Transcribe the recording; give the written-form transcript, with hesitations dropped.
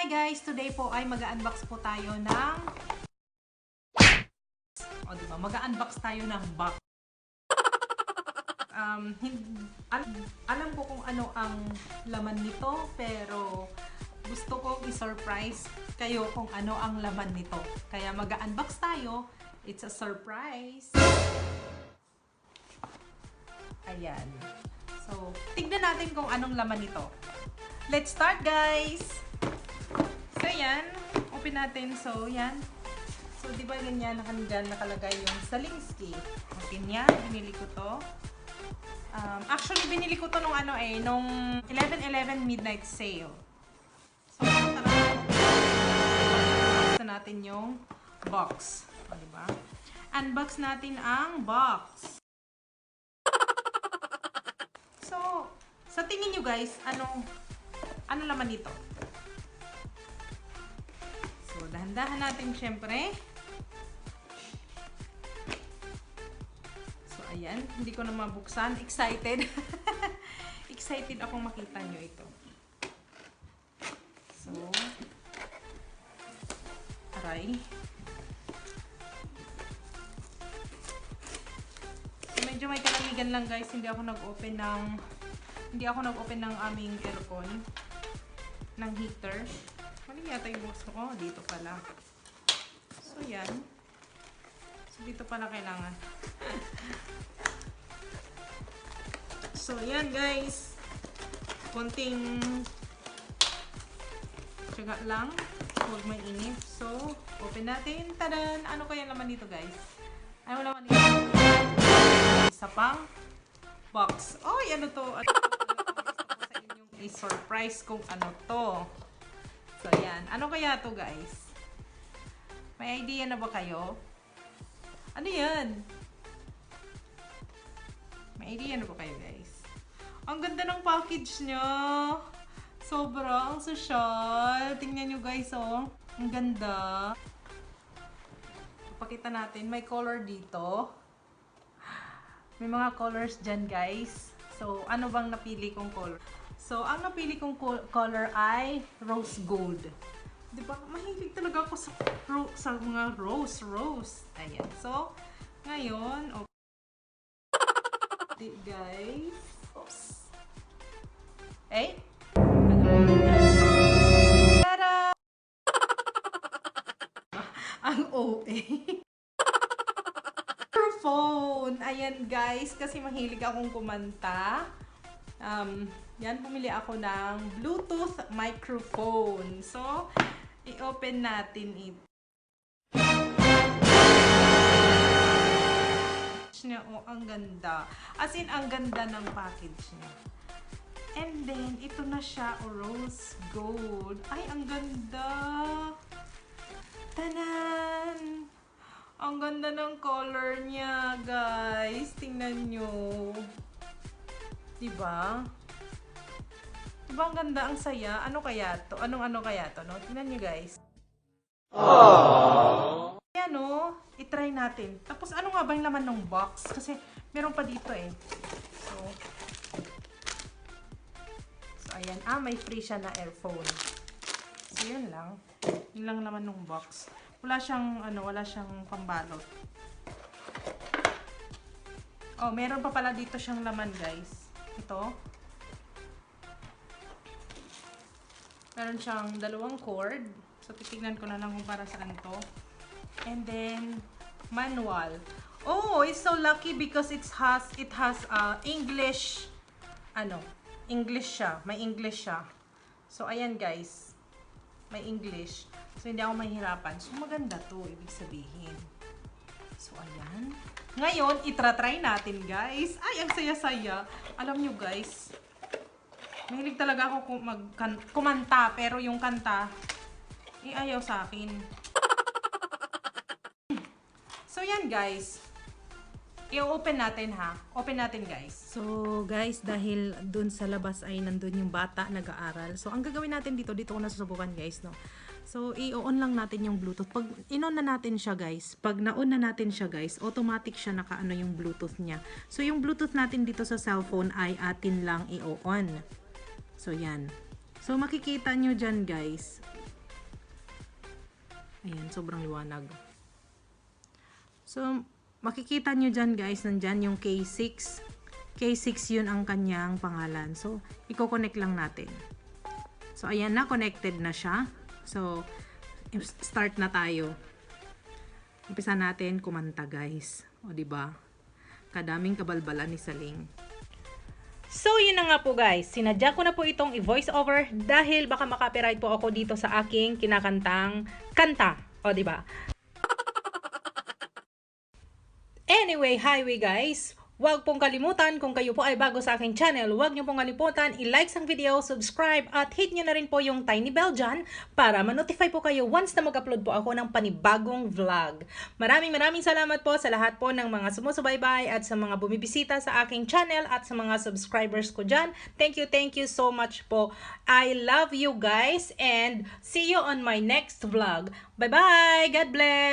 Hi guys, today po ay mag-unbox po tayo ng diba? Mag-unbox tayo ng box. Alam ko kung ano ang laman nito, pero gusto kong i-surprise kayo kung ano ang laman nito. Kaya mag-unbox tayo. It's a surprise. Ayan. So, tignan natin kung anong laman nito. Let's start, guys! So, yan. Open natin. So, yan. So, di ba ganyan nakalagay yung Salinsky. Okay niya. Binili ko to. Actually, binili ko to nung nung 11/11 midnight sale. So, tara natin yung box. O, diba? Unbox natin ang box. So, sa tingin nyo guys, ano laman nito? So, dahan-dahan natin syempre. So, ayan. Hindi ko na mabuksan. Excited. Excited akong makita nyo ito. So, aray. So, medyo may kalamigan lang guys. Hindi ako nag-open ng aming aircon. Ng heater. Ano yata yung box ko? Oh, dito pala. So, yan. So, dito pala kailangan. So, yan guys. Konting tiyaga lang. Huwag mainip. So, open natin. Tadan! Ano kaya laman dito guys? Ano laman dito? Isa pang box. Oy, ano to? Sa inyong i-surprise kung ano to. So, yan. Ano kaya to guys? May idea na ba kayo? Ano yan? May idea na ba kayo guys? Ang ganda ng package niya. Sobra. Ang social. Tingnan nyo guys, oh. Ang ganda. Pakita natin. May color dito. May mga colors dyan guys. So, ano bang napili kong color? So, ang napili kong color ay rose gold. Diba? Mahilig talaga ako sa mga rose. Ayan. So, ngayon, okay guys. Oops. Eh? Tara! Ang OA. Microphone. Ayan guys, kasi mahilig akong kumanta. Yan, bumili ako ng Bluetooth microphone. So, i-open natin ito. Oh, ang ganda. As in, ang ganda ng package niya. And then, ito na siya, rose gold. Ay, ang ganda. Tanan! Ang ganda ng color niya, guys. Tingnan nyo. Diba? Diba ang ganda, ang saya? Ano kaya to? Anong kaya to, no? Tingnan nyo, guys. Aww. Ayan, no? I-try natin. Tapos, ano nga ba yung laman ng box? Kasi, meron pa dito, eh. So, ayan. May free siya na earphone. So, yun lang. Yun lang laman ng box. Wala siyang pambalot. Oh, meron pa pala dito siyang laman, guys. Ito. Meron siyang dalawang cord. So, titignan ko na lang kung para saan to. And then, manual. Oh, it's so lucky because it has English. English siya. May English siya. So, ayan guys. May English. So, hindi ako mahirapan. So, maganda to, ibig sabihin. So, ayan. Ngayon, itra-try natin, guys. Ay, ang saya-saya. Alam nyo, guys, mahilig talaga ako kumanta, pero yung kanta, ayaw sa akin. So, yan, guys. I-open natin, ha? Open natin, guys. So, guys, dahil dun sa labas ay nandun yung bata nag-aaral. So, ang gagawin natin dito ko nasusubukan, guys, no? So, i-on lang natin yung Bluetooth. Pag in-on na natin siya, guys, pag na-on na natin siya, guys, automatic siya naka-ano yung Bluetooth niya. So, yung Bluetooth natin dito sa cellphone ay atin lang i-on. So, yan. So, makikita nyo dyan, guys. Ayan, sobrang liwanag. So, makikita nyo dyan guys, nandyan yung K6. K6 yun ang kanyang pangalan. So, i-connect lang natin. So, ayan na, connected na siya. So, start na tayo. Umpisa natin kumanta guys. O, diba? Kadaming kabalbalan ni Saling. So, yun na nga po guys. Sinadya ko na po itong i-voice over dahil baka makapiright po ako dito sa aking kinakantang kanta. O, diba? Anyway, highway guys. Huwag pong kalimutan, kung kayo po ay bago sa aking channel, huwag niyo pong kalimutan i-like ang video, subscribe, at hit niyo na rin po yung tiny bell dyan para ma-notify po kayo once na mag-upload po ako ng panibagong vlog. Maraming salamat po sa lahat po ng mga sumusubaybay at sa mga bumibisita sa aking channel at sa mga subscribers ko dyan. Thank you so much po. I love you guys and see you on my next vlog. Bye-bye! God bless!